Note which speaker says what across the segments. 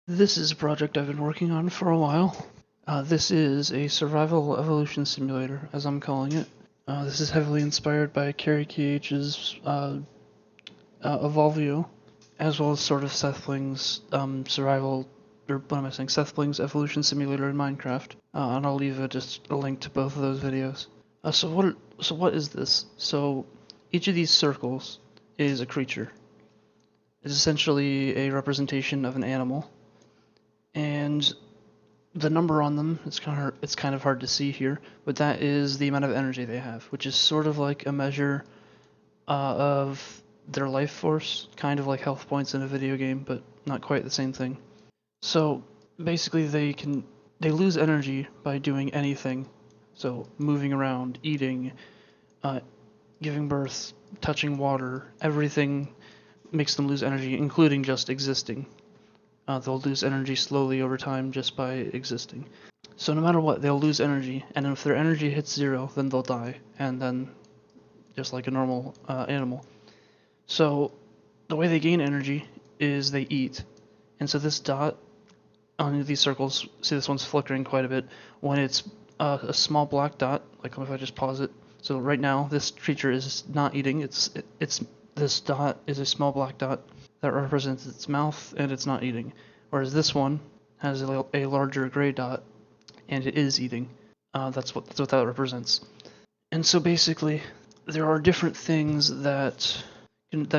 Speaker 1: This is a project I've been working on for a while. This is a survival evolution simulator, as I'm calling it. This is heavily inspired by Kerry KH's Evolvio, as well as sort of Sethbling's survival, or what am I saying, Sethbling's evolution simulator in Minecraft. And I'll leave just a link to both of those videos. So what is this? So each of these circles is a creature. It's essentially a representation of an animal. And the number on them, it's kind of hard to see here, but that is the amount of energy they have, which is sort of like a measure of their life force, kind of like health points in a video game, but not quite the same thing. So basically they lose energy by doing anything. So moving around, eating, giving birth, touching water, everything makes them lose energy, including just existing. They'll lose energy slowly over time just by existing. So no matter what, they'll lose energy, and if their energy hits zero, then they'll die, and then just like a normal animal. So the way they gain energy is they eat, and so this dot on these circles, see this one's flickering quite a bit. When it's a small black dot, like if I just pause it. So right now this creature is not eating. It's this dot is a small black dot that represents its mouth, and it's not eating. Whereas this one has a larger gray dot, and it is eating. That's what that represents. And so basically, there are different things that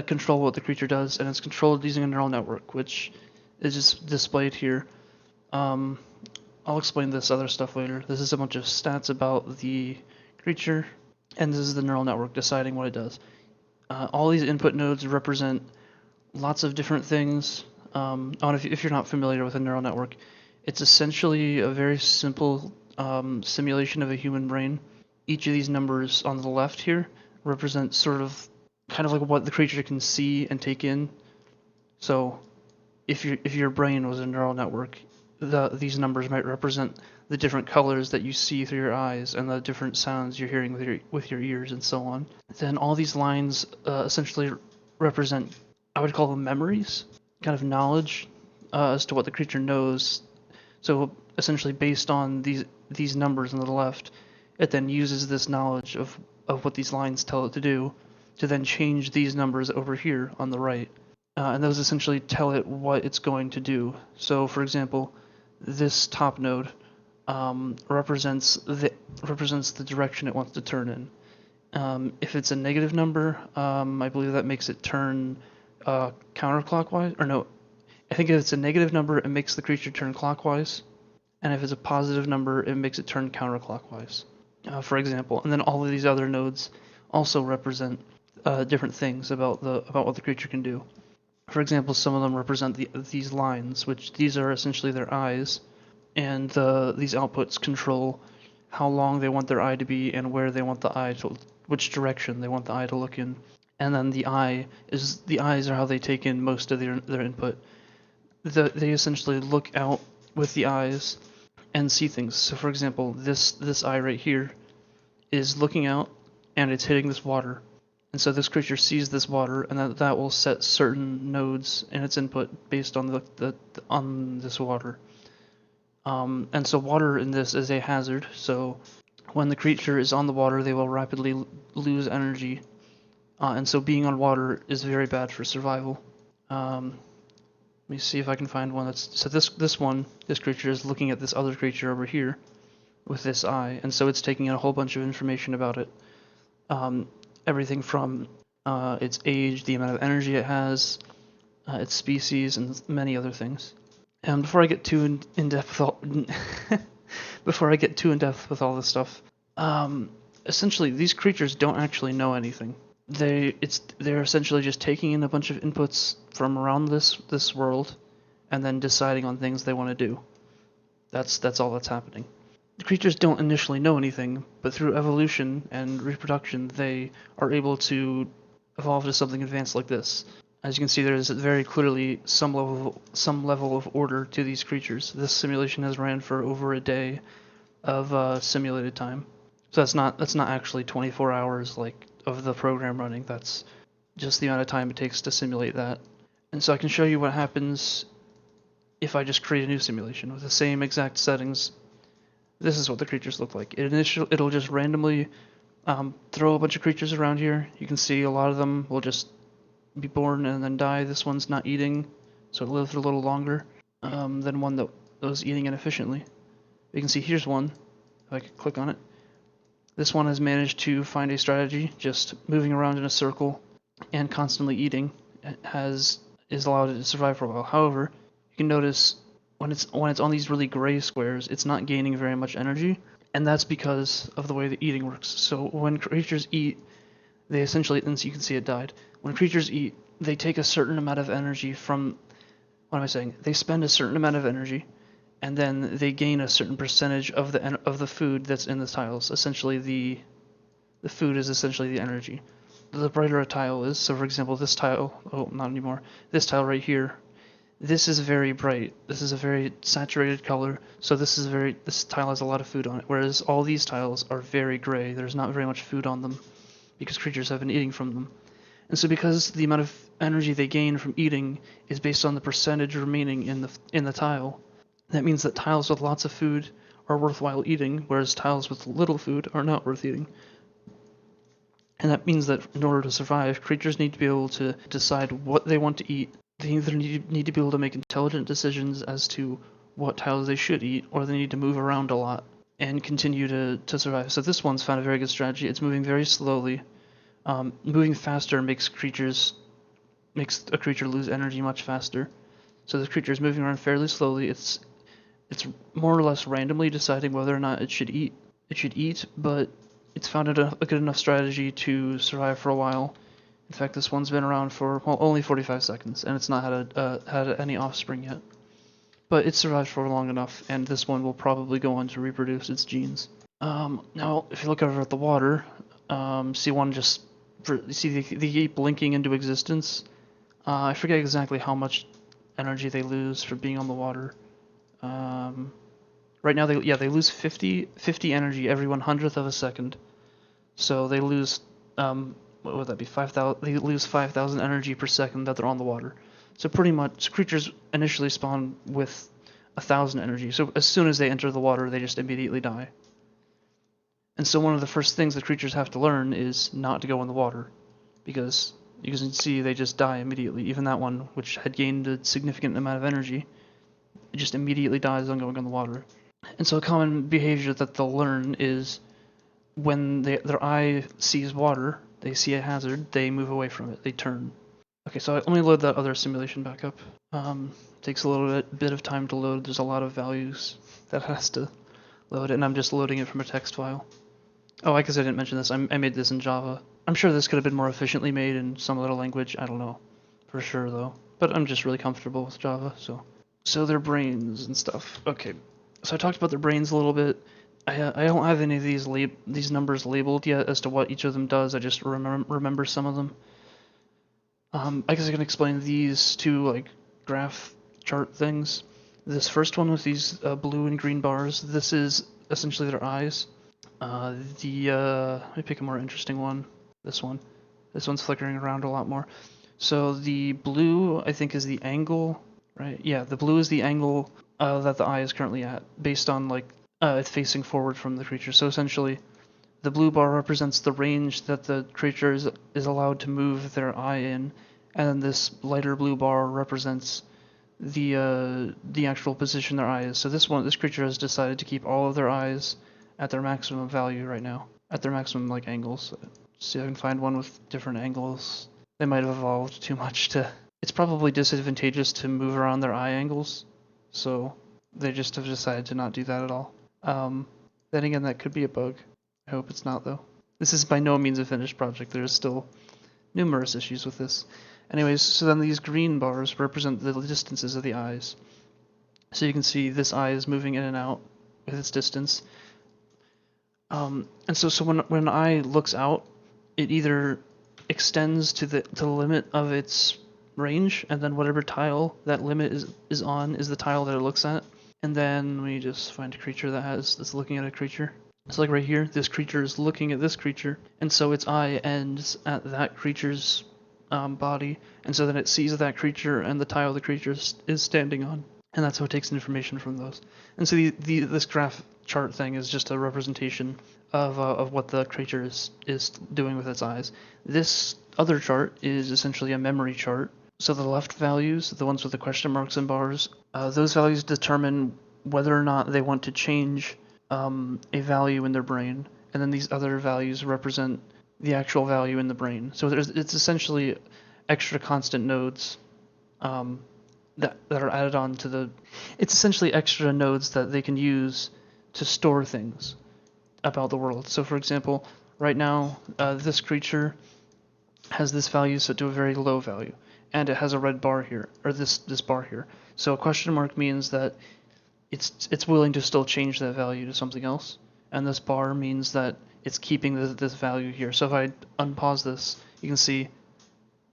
Speaker 1: control what the creature does, and it's controlled using a neural network, which is just displayed here. I'll explain this other stuff later. This is a bunch of stats about the creature, and this is the neural network deciding what it does. All these input nodes represent lots of different things. If you're not familiar with a neural network, it's essentially a very simple simulation of a human brain. Each of these numbers on the left here represent sort of kind of like what the creature can see and take in. So if your brain was a neural network, these numbers might represent the different colors that you see through your eyes and the different sounds you're hearing with your ears and so on. Then all these lines essentially represent, I would call them memories, kind of knowledge as to what the creature knows. So essentially based on these numbers on the left, it then uses this knowledge of what these lines tell it to do to then change these numbers over here on the right. And those essentially tell it what it's going to do. So for example, this top node represents the direction it wants to turn in. If it's a negative number, I believe that makes it turn counterclockwise, or no, I think if it's a negative number, it makes the creature turn clockwise, and if it's a positive number, it makes it turn counterclockwise, for example. And then all of these other nodes also represent different things about what the creature can do. For example, some of them represent these lines, which these are essentially their eyes, and these outputs control how long they want their eye to be and where they want the eye to, which direction they want the eye to look in. And then the eyes are how they take in most of their input. They essentially look out with the eyes and see things. So for example, this eye right here is looking out and it's hitting this water. And so this creature sees this water, and that will set certain nodes in its input based on on this water. And so water in this is a hazard. So when the creature is on the water, they will rapidly lose energy. And so being on water is very bad for survival. Let me see if I can find one that's... So this creature is looking at this other creature over here with this eye, and so it's taking in a whole bunch of information about it. Everything from its age, the amount of energy it has, its species, and many other things. And before I get too in depth with all this stuff, essentially these creatures don't actually know anything. They're essentially just taking in a bunch of inputs from around this world, and then deciding on things they want to do. That's all that's happening. The creatures don't initially know anything, but through evolution and reproduction, they are able to evolve to something advanced like this. As you can see, there is very clearly some level of order to these creatures. This simulation has ran for over a day of simulated time. So that's not actually 24 hours like of the program running. That's just the amount of time it takes to simulate that. And so I can show you what happens if I just create a new simulation with the same exact settings, this is what the creatures look like. It'll just randomly throw a bunch of creatures around here. You can see a lot of them will just be born and then die. This one's not eating, so it lives a little longer than one that was eating inefficiently. You can see here's one. If I could click on it. This one has managed to find a strategy, just moving around in a circle and constantly eating is allowed it to survive for a while. However, you can notice when it's on these really gray squares, it's not gaining very much energy, and that's because of the way the eating works. So when creatures eat, they essentially, and so you can see it died. When creatures eat, they take a certain amount of energy from, what am I saying? They spend a certain amount of energy, and then they gain a certain percentage of the food that's in the tiles. Essentially, the food is essentially the energy. The brighter a tile is, so for example, this tile, oh, not anymore, this tile right here, this is very bright. This is a very saturated color, so this tile has a lot of food on it, whereas all these tiles are very gray. There's not very much food on them because creatures have been eating from them. And so because the amount of energy they gain from eating is based on the percentage remaining in the tile, that means that tiles with lots of food are worthwhile eating, whereas tiles with little food are not worth eating. And that means that in order to survive, creatures need to be able to decide what they want to eat. They either need to be able to make intelligent decisions as to what tiles they should eat, or they need to move around a lot and continue to survive. So this one's found a very good strategy. It's moving very slowly. Moving faster makes a creature lose energy much faster. So the creature is moving around fairly slowly. It's more or less randomly deciding whether or not it should eat. It should eat, but it's found a good enough strategy to survive for a while. In fact, this one's been around for, well, only 45 seconds, and it's not had any offspring yet. But it's survived for long enough, and this one will probably go on to reproduce its genes. Now, if you look over at the water, see one just, see they keep blinking into existence. I forget exactly how much energy they lose for being on the water. Right now, they lose 50 energy every 100th of a second. So they lose, what would that be, 5,000? They lose 5,000 energy per second that they're on the water. So pretty much, creatures initially spawn with 1,000 energy. So as soon as they enter the water, they just immediately die. And so one of the first things that creatures have to learn is not to go in the water, because you can see they just die immediately. Even that one, which had gained a significant amount of energy, it just immediately dies on going in the water. And so a common behavior that they'll learn is when their eye sees water, they see a hazard, they move away from it, they turn. Okay, so let me load that other simulation back up. Takes a little bit of time to load. There's a lot of values that has to load, and I'm just loading it from a text file. Oh, I guess I didn't mention this. I made this in Java. I'm sure this could have been more efficiently made in some other language. I don't know for sure though. But I'm just really comfortable with Java, so their brains and stuff. Okay, so I talked about their brains a little bit. I don't have any of these numbers labeled yet as to what each of them does. I just remember some of them. I guess I can explain these two like graph chart things. This first one with these blue and green bars, this is essentially their eyes. Let me pick a more interesting one. This one. This one's flickering around a lot more. So the blue, I think, is the angle, right? Yeah, the blue is the angle that the eye is currently at, based on like it's facing forward from the creature. So essentially, the blue bar represents the range that the creature is allowed to move their eye in, and then this lighter blue bar represents the actual position their eye is. So this creature has decided to keep all of their eyes at their maximum value right now, at their maximum like angles. See if I can find one with different angles. They might have evolved too much to. It's probably disadvantageous to move around their eye angles, so they just have decided to not do that at all. Then again, that could be a bug. I hope it's not, though. This is by no means a finished project. There's still numerous issues with this. Anyways, so then these green bars represent the distances of the eyes. So you can see this eye is moving in and out with its distance. And so when an eye looks out, it either extends to the limit of its range, and then whatever tile that limit is on is the tile that it looks at. And then we just find a creature that's looking at a creature. So like right here, this creature is looking at this creature, and so its eye ends at that creature's body, and so then it sees that creature and the tile the creature is standing on. and that's how it takes information from those. And so this graph chart thing is just a representation of what the creature is doing with its eyes. This other chart is essentially a memory chart. So the left values, the ones with the question marks and bars, those values determine whether or not they want to change a value in their brain, and then these other values represent the actual value in the brain. So it's essentially extra constant nodes that are added on to the. It's essentially extra nodes that they can use to store things about the world. So, for example, right now, this creature has this value set to a very low value, and it has a red bar here, or this bar here. So a question mark means that it's willing to still change that value to something else, and this bar means that it's keeping this value here. So if I unpause this, you can see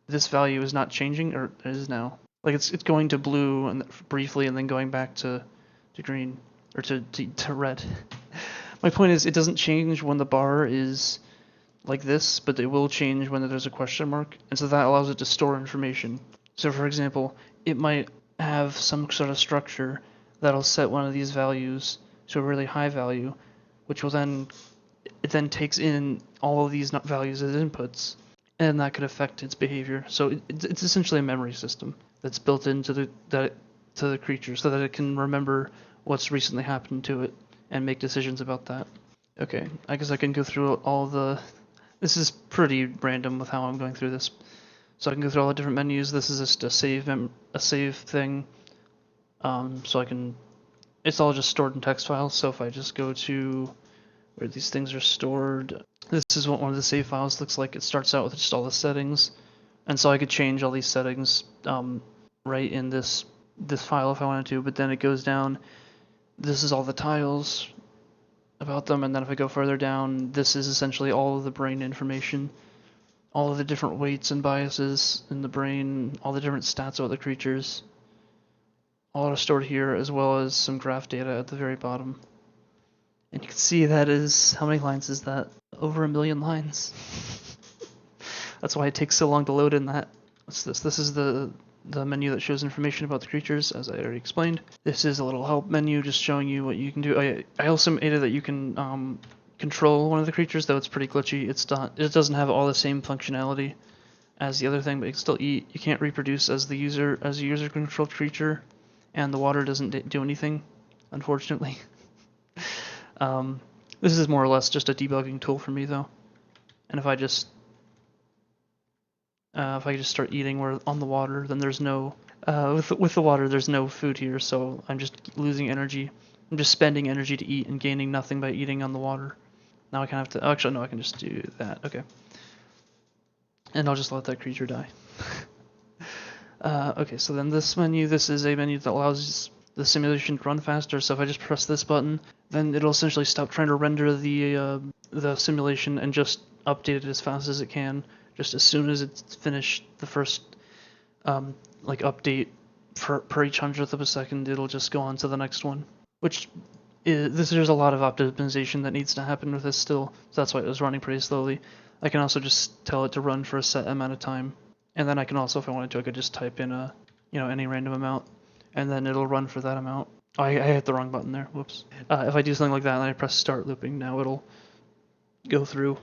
Speaker 1: this value is not changing, or it is now. Like it's going to blue and briefly, and then going back to green or to red. My point is, it doesn't change when the bar is like this, but it will change when there's a question mark, and so that allows it to store information. So for example, it might have some sort of structure that'll set one of these values to a really high value, which will then takes in all of these values as inputs, and that could affect its behavior. So it's essentially a memory system that's built into the creature so that it can remember what's recently happened to it and make decisions about that. Okay, I guess I can go through all the. This is pretty random with how I'm going through this. So I can go through all the different menus. This is just a save thing. So I can. It's all just stored in text files. So if I just go to where these things are stored, this is what one of the save files looks like. It starts out with just all the settings, and so I could change all these settings right in this file if I wanted to. But then it goes down. This is all the tiles about them, and then if I go further down, this is essentially all of the brain information, all of the different weights and biases in the brain, all the different stats about the creatures, all are stored here, as well as some graph data at the very bottom. And you can see that is, how many lines is that? Over 1 million lines. That's why it takes so long to load in that. What's this? This is the menu that shows information about the creatures, as I already explained. This is a little help menu just showing you what you can do. I also made it that you can control one of the creatures, though it's pretty glitchy. It doesn't have all the same functionality as the other thing, but you can still eat. You can't reproduce as a user controlled creature, and the water doesn't do anything, unfortunately. This is more or less just a debugging tool for me, though. And if I just start eating on the water, then there's no with the water there's no food here, so I'm just losing energy. I'm just spending energy to eat and gaining nothing by eating on the water. Now I kind of have to. Actually, no, I can just do that. Okay. And I'll just let that creature die. Okay, so then this menu, this is a menu that allows the simulation to run faster. So if I just press this button, then it'll essentially stop trying to render the simulation and just update it as fast as it can. Just as soon as it's finished the first update per each hundredth of a second, it'll just go on to the next one. Which there's a lot of optimization that needs to happen with this still, so that's why it was running pretty slowly. I can also just tell it to run for a set amount of time, and then I can also, if I wanted to, I could just type in any random amount, and then it'll run for that amount. Oh, I hit the wrong button there. Whoops. If I do something like that and I press start looping, now it'll go through.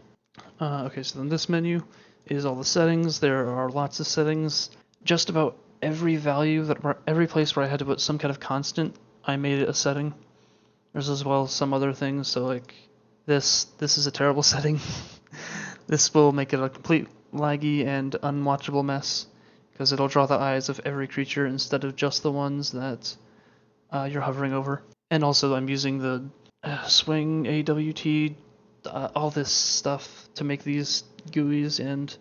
Speaker 1: Okay, so then this menu is all the settings. There are lots of settings. Just about every place where I had to put some kind of constant, I made it a setting. There's as well some other things. So like this is a terrible setting. This will make it a complete laggy and unwatchable mess because it'll draw the eyes of every creature instead of just the ones that you're hovering over. And also I'm using the swing AWT, all this stuff to make these GUIs, and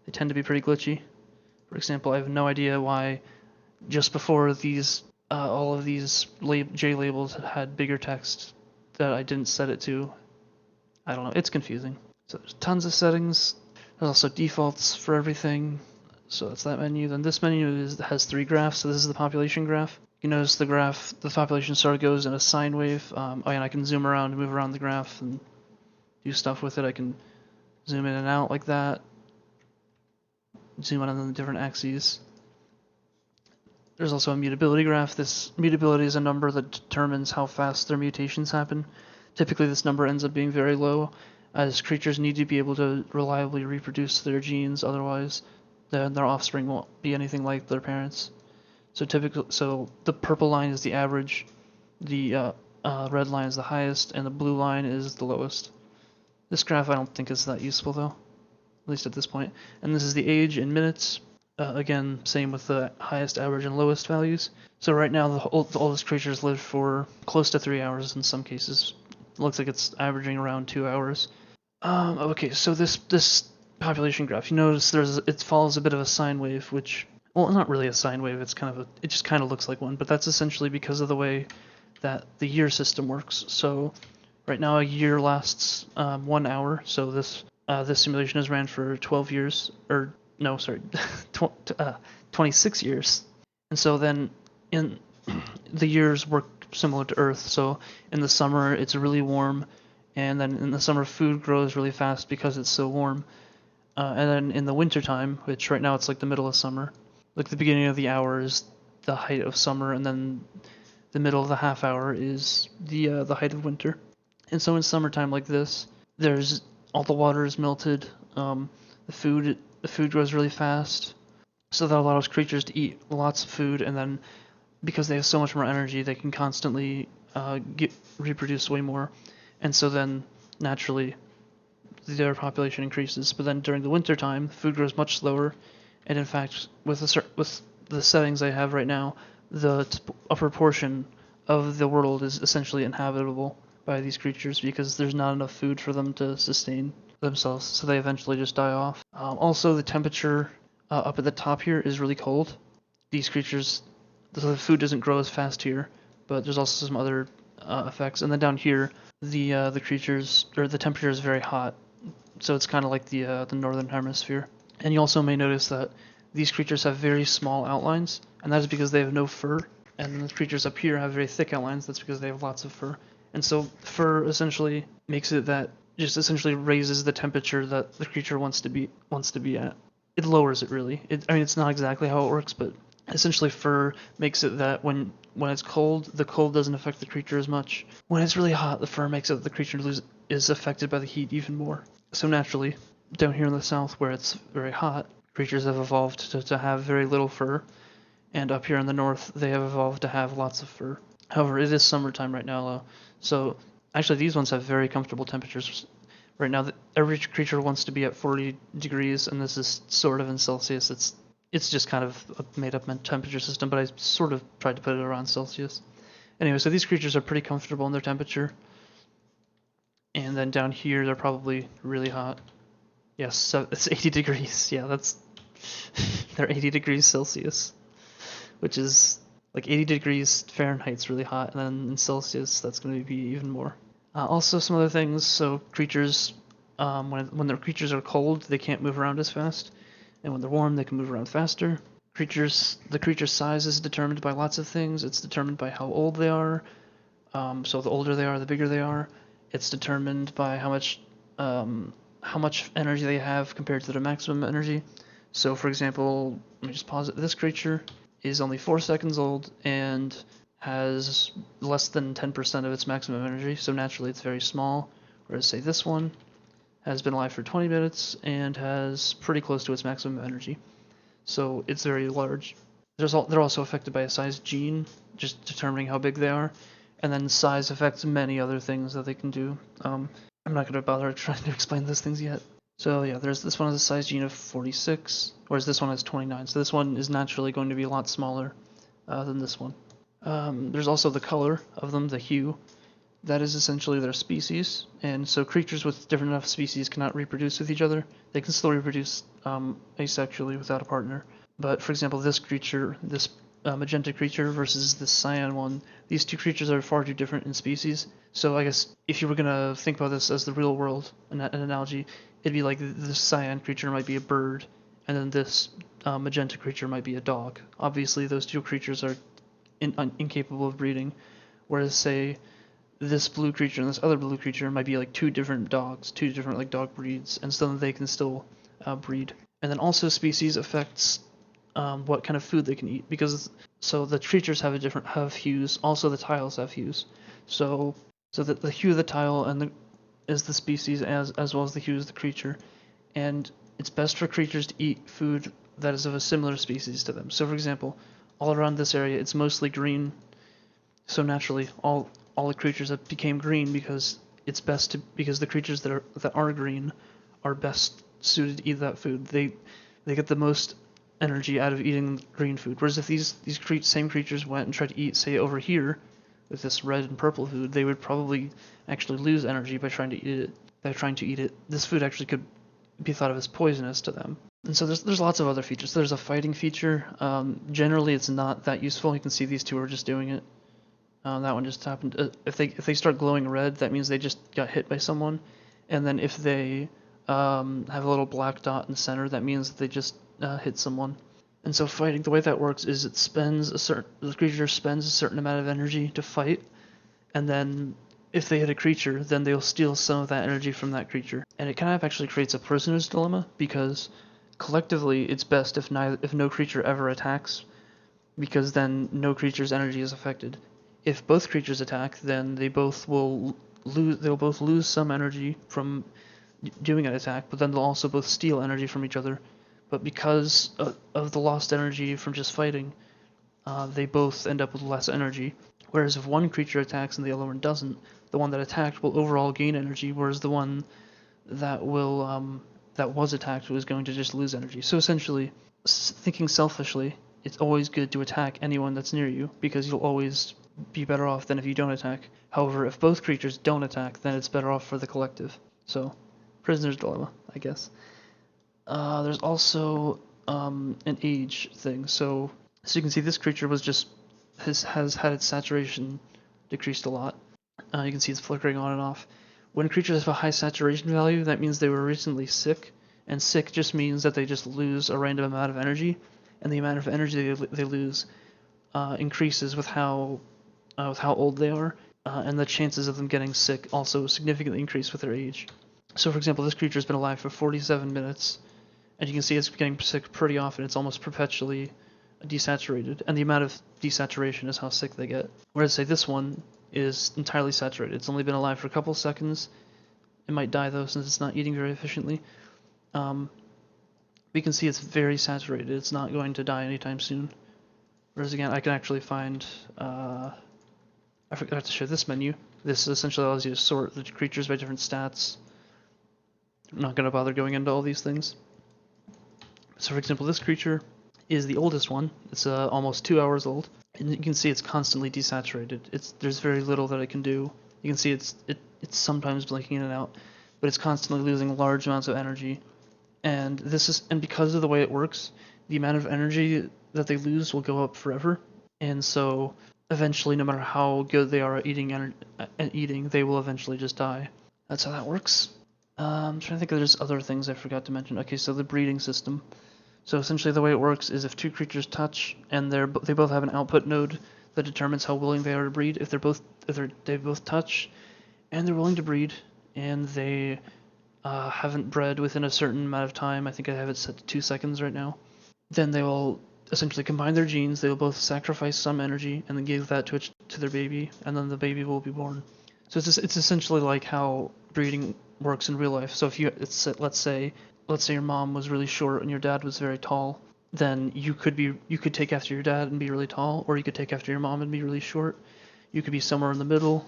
Speaker 1: they tend to be pretty glitchy. For example, I have no idea why just before these all of these J labels had bigger text that I didn't set it to. I don't know, it's confusing. So there's tons of settings. There's also defaults for everything. So that's that menu. Then this menu has 3 graphs. So this is the population graph. You notice the population sort of goes in a sine wave. And I can zoom around and move around the graph and do stuff with it. I can zoom in and out like that. Zoom in on the different axes. There's also a mutability graph. This mutability is a number that determines how fast their mutations happen. Typically, this number ends up being very low, as creatures need to be able to reliably reproduce their genes, otherwise then their offspring won't be anything like their parents. So the purple line is the average, the red line is the highest, and the blue line is the lowest. This graph I don't think is that useful though, at least at this point. And this is the age in minutes. Again, same with the highest, average, and lowest values. So right now, the oldest creatures live for close to 3 hours in some cases. It looks like it's averaging around 2 hours. Okay, so this population graph, you notice it follows a bit of a sine wave, which, well, not really a sine wave. It just kind of looks like one, but that's essentially because of the way that the year system works. So right now, a year lasts 1 hour. So this simulation is ran for 12 years, or no, sorry, 26 years. And so then in the years work similar to Earth. So in the summer, it's really warm, and then in the summer, food grows really fast because it's so warm. And then in the wintertime, which right now it's like the middle of summer, like the beginning of the hour is the height of summer, and then the middle of the half hour is the height of winter. And so in summertime like this, there's all the water is melted. The food grows really fast, so that allows creatures to eat lots of food, and then because they have so much more energy, they can constantly reproduce way more, and so then naturally their population increases. But then during the winter time, food grows much slower, and in fact, with the settings I have right now, the upper portion of the world is essentially inhabitable by these creatures because there's not enough food for them to sustain themselves, so they eventually just die off. Also, the temperature up at the top here is really cold. These creatures, the food doesn't grow as fast here, but there's also some other effects. And then down here, the creatures, or the temperature is very hot, so it's kind of like the northern hemisphere. And you also may notice that these creatures have very small outlines, and that is because they have no fur. And the creatures up here have very thick outlines. That's because they have lots of fur. And so fur essentially makes it that just essentially raises the temperature that the creature wants to be at. It lowers it really. I mean, it's not exactly how it works, but essentially fur makes it that when it's cold, the cold doesn't affect the creature as much. When it's really hot, the fur makes it that the creature is affected by the heat even more. So naturally, down here in the south where it's very hot, creatures have evolved to have very little fur, and up here in the north, they have evolved to have lots of fur. However, it is summertime right now, though, so actually these ones have very comfortable temperatures. Right now, every creature wants to be at 40 degrees, and this is sort of in Celsius. It's just kind of a made-up temperature system, but I sort of tried to put it around Celsius. Anyway, so these creatures are pretty comfortable in their temperature. And then down here, they're probably really hot. Yes, so it's 80 degrees. Yeah, they're 80 degrees Celsius, which is like 80 degrees Fahrenheit's really hot, and then in Celsius, that's going to be even more. Also, some other things. So creatures, when their creatures are cold, they can't move around as fast, and when they're warm, they can move around faster. The creature's size is determined by lots of things. It's determined by how old they are. So the older they are, the bigger they are. It's determined by how much energy they have compared to their maximum energy. So, for example, let me just pause it. This creature is only 4 seconds old and has less than 10% of its maximum energy, so naturally it's very small. Whereas, say, this one has been alive for 20 minutes and has pretty close to its maximum energy, so it's very large. They're also affected by a size gene, just determining how big they are, and then size affects many other things that they can do. I'm not going to bother trying to explain those things yet. So yeah, this one has a size gene of 46, whereas this one has 29. So this one is naturally going to be a lot smaller than this one. There's also the color of them, the hue. That is essentially their species, and so creatures with different enough species cannot reproduce with each other. They can still reproduce asexually without a partner. But for example, this creature, this magenta creature versus this cyan one, these two creatures are far too different in species. So I guess if you were going to think about this as the real world, an analogy, it'd be like this cyan creature might be a bird, and then this magenta creature might be a dog. Obviously, those two creatures are incapable of breeding, whereas, say, this blue creature and this other blue creature might be like two different dogs, two different like dog breeds, and so they can still breed. And then also species affects what kind of food they can eat, because so the creatures have hues. Also, the tiles have hues. So the hue of the tile is the species as well as the hue of the creature, and it's best for creatures to eat food that is of a similar species to them. So, for example, all around this area, it's mostly green. So naturally, all the creatures that became green because because the creatures that are green are best suited to eat that food. They get the most energy out of eating green food. Whereas if these same creatures went and tried to eat, say, over here with this red and purple food, they would probably actually lose energy by trying to eat it. This food actually could be thought of as poisonous to them. And so there's lots of other features. There's a fighting feature. Generally, it's not that useful. You can see these two are just doing it. That one just happened. If they start glowing red, that means they just got hit by someone. And then if they have a little black dot in the center, that means that they just hit someone. And so fighting, the way that works is the creature spends a certain amount of energy to fight, and then if they hit a creature, then they'll steal some of that energy from that creature. And it kind of actually creates a prisoner's dilemma, because collectively it's best if no creature ever attacks, because then no creature's energy is affected. If both creatures attack, then they'll both lose some energy from doing an attack, but then they'll also both steal energy from each other. But because of the lost energy from just fighting, they both end up with less energy. Whereas if one creature attacks and the other one doesn't, the one that attacked will overall gain energy, whereas the one that was attacked was going to just lose energy. So essentially, thinking selfishly, it's always good to attack anyone that's near you, because you'll always be better off than if you don't attack. However, if both creatures don't attack, then it's better off for the collective. So, prisoner's dilemma, I guess. There's also an age thing. So you can see, this creature has had its saturation decreased a lot. You can see it's flickering on and off. When creatures have a high saturation value, that means they were recently sick, and sick just means that they just lose a random amount of energy, and the amount of energy they lose increases with how old they are, and the chances of them getting sick also significantly increase with their age. So, for example, this creature has been alive for 47 minutes, and you can see it's getting sick pretty often. It's almost perpetually desaturated, and the amount of desaturation is how sick they get. Whereas, say, this one is entirely saturated. It's only been alive for a couple seconds. It might die, though, since it's not eating very efficiently. We can see it's very saturated. It's not going to die anytime soon. Whereas, again, I can actually find... I forgot to show this menu. This essentially allows you to sort the creatures by different stats. I'm not going to bother going into all these things. So, for example, this creature is the oldest one. It's almost 2 hours old, and you can see it's constantly desaturated. There's very little that it can do. You can see it's sometimes blinking in and out, but it's constantly losing large amounts of energy. And because of the way it works, the amount of energy that they lose will go up forever. And so eventually, no matter how good they are at eating, they will eventually just die. That's how that works. I'm trying to think if there's other things I forgot to mention. Okay, so the breeding system. So essentially the way it works is if two creatures touch and they both have an output node that determines how willing they are to breed. If they both touch and they're willing to breed, and they haven't bred within a certain amount of time, I think I have it set to 2 seconds right now, then they will essentially combine their genes. They will both sacrifice some energy and then give that to their baby, and then the baby will be born. So it's essentially like how breeding works in real life. So if let's say your mom was really short and your dad was very tall, then you could take after your dad and be really tall, or you could take after your mom and be really short. You could be somewhere in the middle.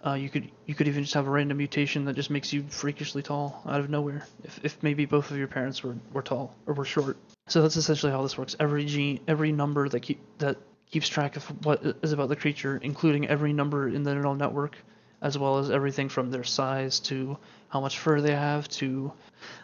Speaker 1: You could even just have a random mutation that just makes you freakishly tall out of nowhere. If maybe both of your parents were tall or were short. So that's essentially how this works. Every number that keeps track of what is about the creature, including every number in the neural network, as well as everything from their size to how much fur they have to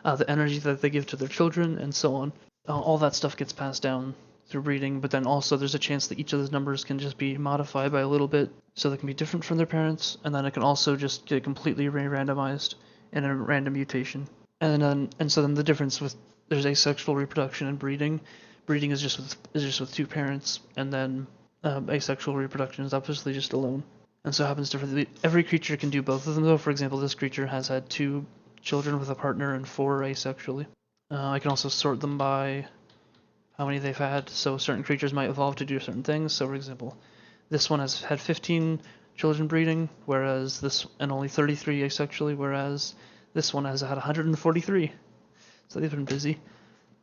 Speaker 1: the energy that they give to their children, and so on. All that stuff gets passed down through breeding, but then also there's a chance that each of those numbers can just be modified by a little bit, so they can be different from their parents, and then it can also just get completely randomized in a random mutation. And so then the difference with there's asexual reproduction and breeding. Breeding is just with two parents, and then asexual reproduction is obviously just alone. And so it happens differently. Every creature can do both of them, though. For example, this creature has had 2 children with a partner and 4 asexually. I can also sort them by how many they've had. So certain creatures might evolve to do certain things. So for example, this one has had 15 children breeding, whereas this, and only 33 asexually, whereas this one has had 143. So they've been busy.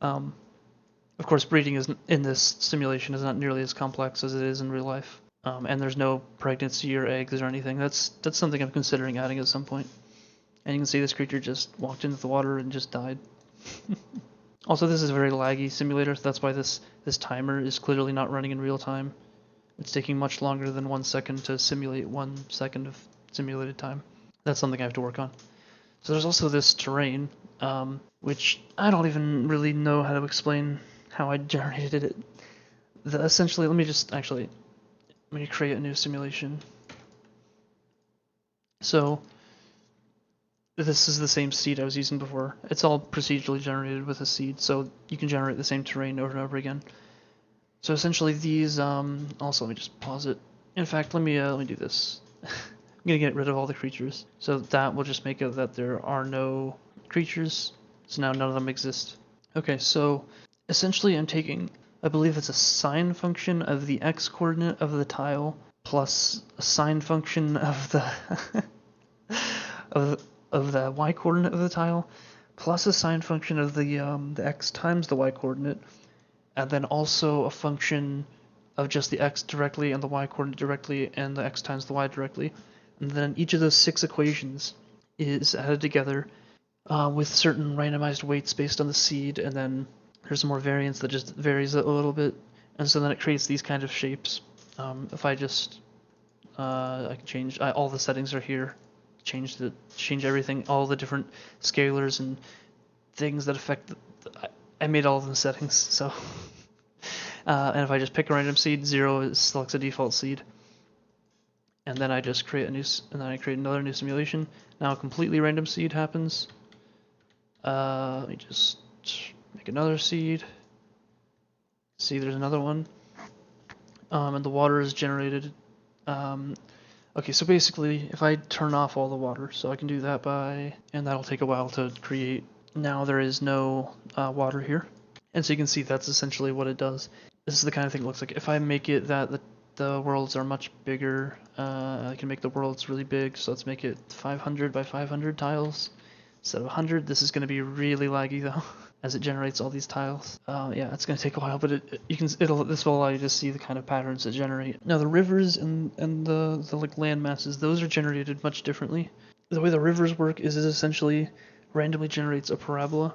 Speaker 1: Of course, breeding is in this simulation is not nearly as complex as it is in real life, and there's no pregnancy or eggs or anything. That's something I'm considering adding at some point. And you can see this creature just walked into the water and just died. Also, this is a very laggy simulator, so that's why this timer is clearly not running in real time. It's taking much longer than 1 second to simulate 1 second of simulated time. That's something I have to work on. So there's also this terrain, which I don't even really know how to explain how I generated it. Essentially, let me create a new simulation. So this is the same seed I was using before. It's all procedurally generated with a seed, so you can generate the same terrain over and over again. So essentially these, also let me just pause it. In fact, let me do this. I'm gonna get rid of all the creatures. So that will just make it that there are no creatures. So now none of them exist. Okay, so essentially I'm taking, I believe it's a sine function of the x coordinate of the tile plus a sine function of the of the y coordinate of the tile plus a sine function of the x times the y coordinate, and then also a function of just the x directly and the y coordinate directly and the x times the y directly. And then each of those 6 equations is added together with certain randomized weights based on the seed, and then there's more variance that just varies a little bit, and so then it creates these kind of shapes. If I just, I can change, all the settings are here, change everything, all the different scalars and things that affect, I made all of the settings, so, and if I just pick a random seed, 0 selects a default seed. And then I just create another new simulation. Now a completely random seed happens. Let me just make another seed. See, there's another one. And the water is generated. Okay, so basically, if I turn off all the water, so I can do that and that'll take a while to create. Now there is no water here. And so you can see that's essentially what it does. This is the kind of thing it looks like. If I make it that the worlds are much bigger, I can make the worlds really big, so let's make it 500 by 500 tiles instead of 100. This is going to be really laggy though, as it generates all these tiles. Yeah, it's going to take a while, but this will allow you to see the kind of patterns it generate. Now the rivers and the like land masses, those are generated much differently. The way the rivers work is it essentially randomly generates a parabola.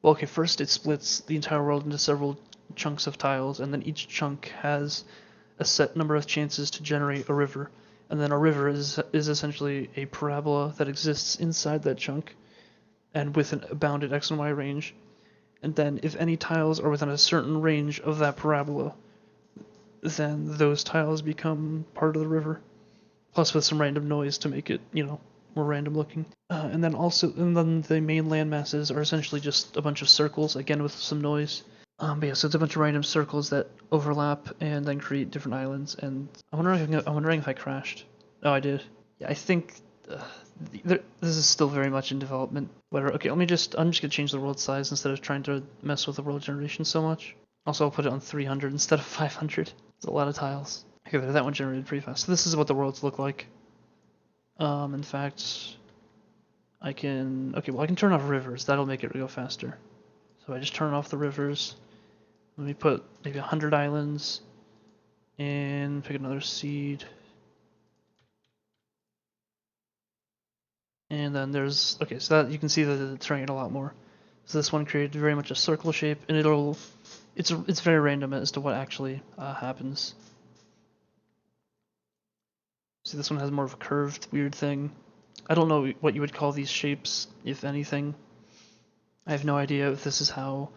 Speaker 1: Well, okay, first it splits the entire world into several chunks of tiles, and then each chunk has a set number of chances to generate a river, and then a river is essentially a parabola that exists inside that chunk and with a bounded x and y range. And then if any tiles are within a certain range of that parabola, then those tiles become part of the river, plus with some random noise to make it, more random looking. And then the main land masses are essentially just a bunch of circles, again with some noise. But yeah, so it's a bunch of random circles that overlap and then create different islands. And I'm wondering if I crashed. Oh, I did. Yeah, I think this is still very much in development. Whatever. Okay, I'm just gonna change the world size instead of trying to mess with the world generation so much. Also, I'll put it on 300 instead of 500. It's a lot of tiles. Okay, that one generated pretty fast. So this is what the worlds look like. In fact, I can turn off rivers. That'll make it go faster. So I just turn off the rivers. Let me put maybe 100 islands and pick another seed. And then there's, okay, so that you can see the terrain a lot more. So this one created very much a circle shape, and it's very random as to what actually happens. See, this one has more of a curved, weird thing. I don't know what you would call these shapes, if anything. I have no idea if this is how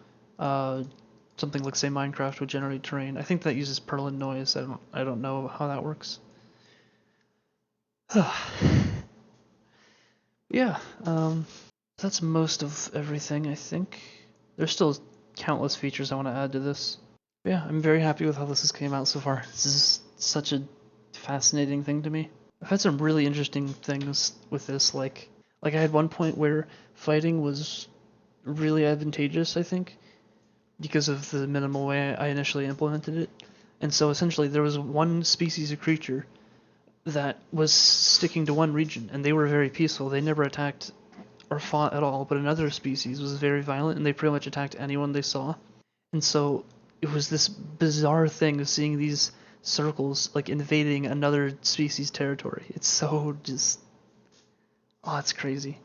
Speaker 1: something like, say, Minecraft would generate terrain. I think that uses Perlin noise. I don't know how that works. Yeah, that's most of everything, I think. There's still countless features I want to add to this. But yeah, I'm very happy with how this has came out so far. This is such a fascinating thing to me. I've had some really interesting things with this, like I had one point where fighting was really advantageous, I think, because of the minimal way I initially implemented it. And so essentially there was one species of creature that was sticking to one region, and they were very peaceful. They never attacked or fought at all, but another species was very violent, and they pretty much attacked anyone they saw. And so it was this bizarre thing of seeing these circles like invading another species territory. It's so just, oh, it's crazy.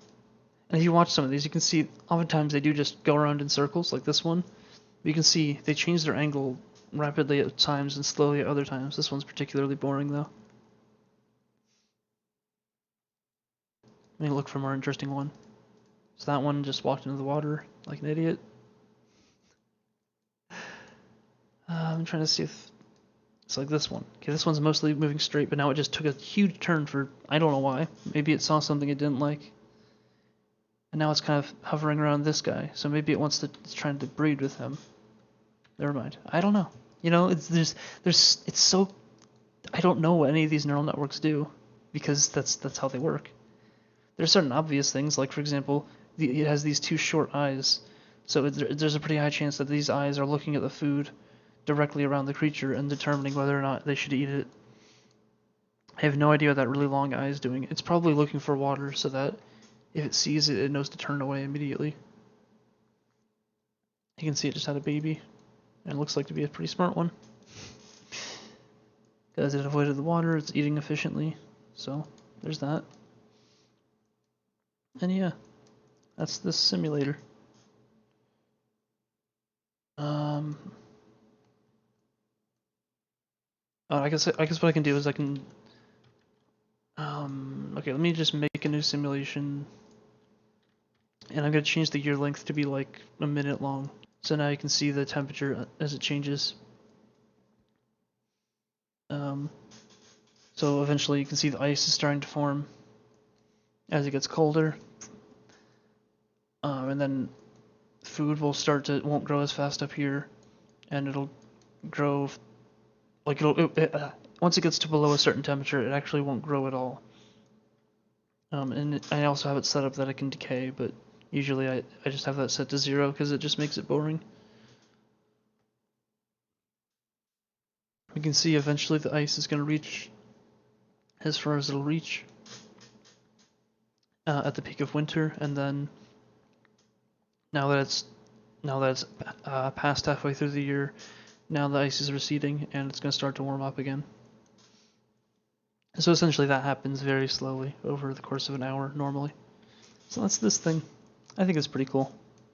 Speaker 1: And if you watch some of these, you can see oftentimes they do just go around in circles like this one. But you can see they change their angle rapidly at times and slowly at other times. This one's particularly boring though. Let me look for a more interesting one. So that one just walked into the water like an idiot. I'm trying to see if it's like this one. Okay, this one's mostly moving straight, but now it just took a huge turn for, I don't know why. Maybe it saw something it didn't like. And now it's kind of hovering around this guy, so maybe it wants to, it's trying to breed with him. Never mind. I don't know. You know, it's so, I don't know what any of these neural networks do, because that's how they work. There's certain obvious things, like for example, it has these two short eyes, so there's a pretty high chance that these eyes are looking at the food directly around the creature and determining whether or not they should eat it. I have no idea what that really long eye is doing. It's probably looking for water so that if it sees it, it knows to turn away immediately. You can see it just had a baby, and it looks like to be a pretty smart one. Because it avoided the water, it's eating efficiently, so there's that. And yeah, that's this simulator. I guess what I can do is I can. Okay, let me just make a new simulation, and I'm gonna change the year length to be like a minute long. So now you can see the temperature as it changes. So eventually you can see the ice is starting to form as it gets colder. And then food will won't grow as fast up here, and it'll grow, like once it gets to below a certain temperature, it actually won't grow at all. And I also have it set up that it can decay, but usually I just have that set to 0 because it just makes it boring. You can see eventually the ice is going to reach as far as it'll reach at the peak of winter, and then now that it's past halfway through the year, now the ice is receding and it's going to start to warm up again. So essentially that happens very slowly over the course of an hour normally. So that's this thing. I think it's pretty cool.